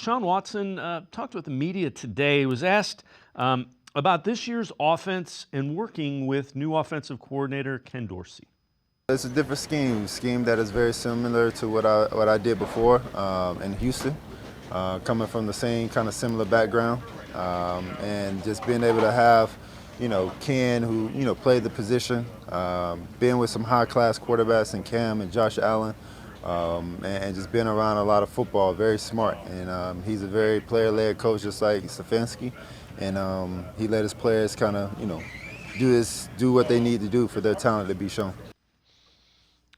Deshaun Watson talked with the media today. He was asked about this year's offense and working with new offensive coordinator Ken Dorsey. It's a different scheme that is very similar to what I did before in Houston, coming from the same kind of similar background, and just being able to have, Ken, who played the position, being with some high-class quarterbacks in Cam and Josh Allen, and just being around a lot of football, very smart. And he's a very player-led coach, just like Stefanski, and he let his players kind of, do what they need to do for their talent to be shown.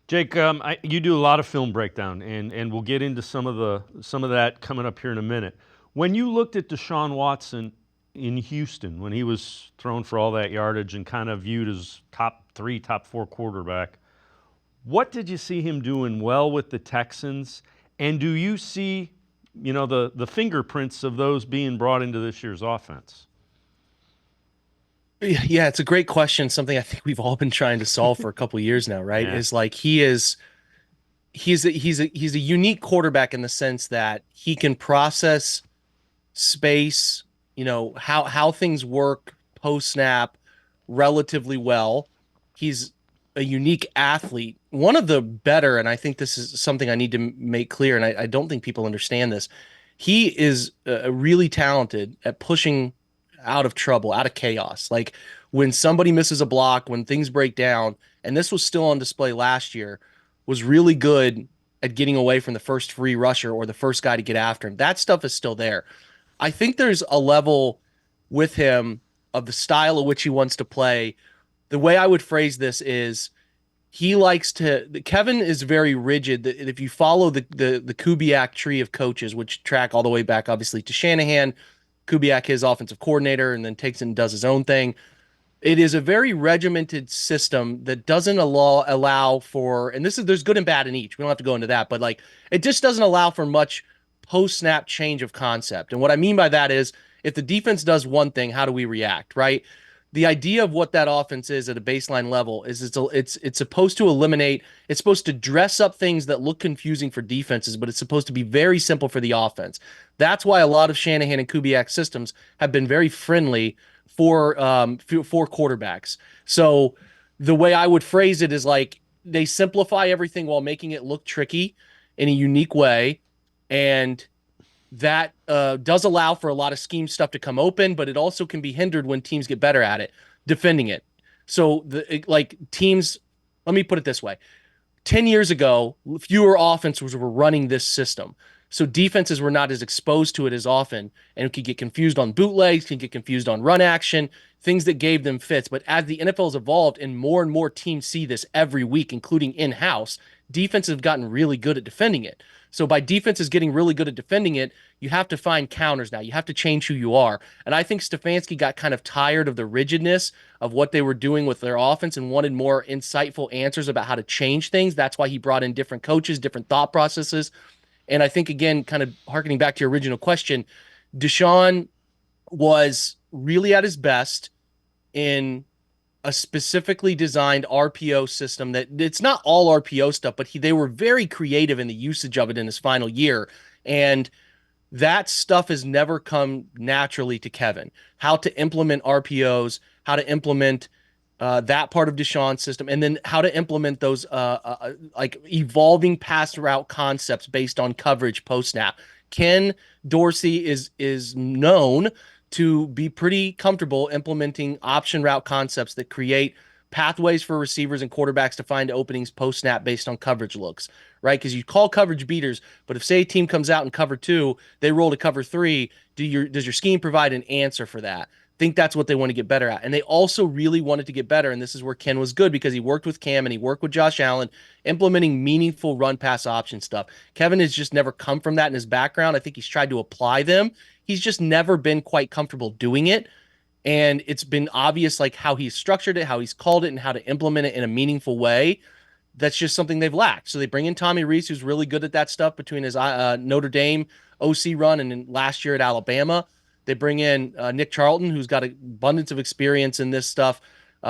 Jake, you do a lot of film breakdown, and we'll get into some of that coming up here in a minute. When you looked at Deshaun Watson in Houston, when he was thrown for all that yardage and kind of viewed as top 3, top 4 quarterback, what did you see him doing well with the Texans? And do you see, the fingerprints of those being brought into this year's offense? Yeah, it's a great question. Something I think we've all been trying to solve for a couple of years now, right? Yeah. Is like he's a unique quarterback in the sense that he can process space, how things work post snap relatively well. He's a unique athlete. One of the better, and I think this is something I need to make clear, and I don't think people understand this. He is really talented at pushing out of trouble, out of chaos. Like when somebody misses a block, when things break down, and this was still on display last year, was really good at getting away from the first free rusher or the first guy to get after him. That stuff is still there. I think there's a level with him of the style of which he wants to play. The way I would phrase this is Kevin is very rigid. If you follow the Kubiak tree of coaches, which track all the way back, obviously, to Shanahan, Kubiak, his offensive coordinator, and then takes it and does his own thing. It is a very regimented system that doesn't allow for, and there's good and bad in each. We don't have to go into that, but like it just doesn't allow for much post-snap change of concept. And what I mean by that is if the defense does one thing, how do we react, right? The idea of what that offense is at a baseline level is it's supposed to eliminate, it's supposed to dress up things that look confusing for defenses, but it's supposed to be very simple for the offense. That's why a lot of Shanahan and Kubiak systems have been very friendly for quarterbacks. So the way I would phrase it is like they simplify everything while making it look tricky in a unique way. And that does allow for a lot of scheme stuff to come open, but it also can be hindered when teams get better at it, defending it. So teams, let me put it this way. 10 years ago, fewer offenses were running this system. So defenses were not as exposed to it as often, and could get confused on bootlegs, can get confused on run action, things that gave them fits. But as the NFL has evolved and more teams see this every week, including in-house, defenses have gotten really good at defending it. So by defenses getting really good at defending it, you have to find counters now. You have to change who you are. And I think Stefanski got kind of tired of the rigidness of what they were doing with their offense and wanted more insightful answers about how to change things. That's why he brought in different coaches, different thought processes. And I think, again, kind of harkening back to your original question, Deshaun was really at his best in a specifically designed RPO system that it's not all RPO stuff, but they were very creative in the usage of it in his final year. And that stuff has never come naturally to Kevin. How to implement RPOs, how to implement that part of Deshaun's system, and then how to implement those like evolving pass route concepts based on coverage post snap. Ken Dorsey is known to be pretty comfortable implementing option route concepts that create pathways for receivers and quarterbacks to find openings post snap based on coverage looks, right? Because you call coverage beaters, but if say a team comes out in cover 2, they roll to cover 3, does your scheme provide an answer for that? Think that's what they want to get better at. And they also really wanted to get better, and this is where Ken was good because he worked with Cam and he worked with Josh Allen, implementing meaningful run pass option stuff. Kevin has just never come from that in his background. I think he's tried to apply them. He's just never been quite comfortable doing it. And it's been obvious like how he's structured it, how he's called it, and how to implement it in a meaningful way. That's just something they've lacked. So they bring in Tommy Rees, who's really good at that stuff between his Notre Dame OC run and then last year at Alabama. They bring in Nick Charlton, who's got an abundance of experience in this stuff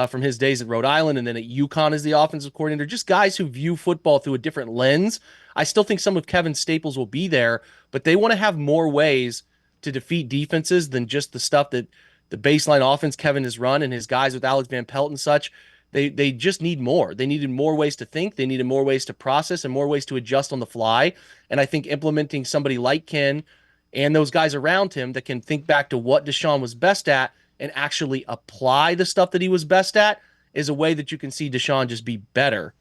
from his days at Rhode Island and then at UConn as the offensive coordinator. Just guys who view football through a different lens I still think some of Kevin's staples will be there, but they want to have more ways to defeat defenses than just the stuff that the baseline offense Kevin has run and his guys with Alex Van Pelt and such. They just need more. They needed more ways to think. They needed more ways to process and more ways to adjust on the fly. And I think implementing somebody like Ken and those guys around him that can think back to what Deshaun was best at and actually apply the stuff that he was best at is a way that you can see Deshaun just be better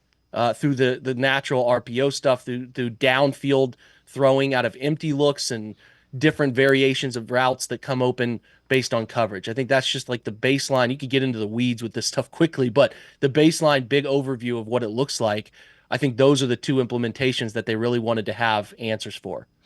through the natural RPO stuff, through downfield throwing out of empty looks and different variations of routes that come open based on coverage. I think that's just like the baseline. You could get into the weeds with this stuff quickly, but the baseline big overview of what it looks like, I think those are the two implementations that they really wanted to have answers for.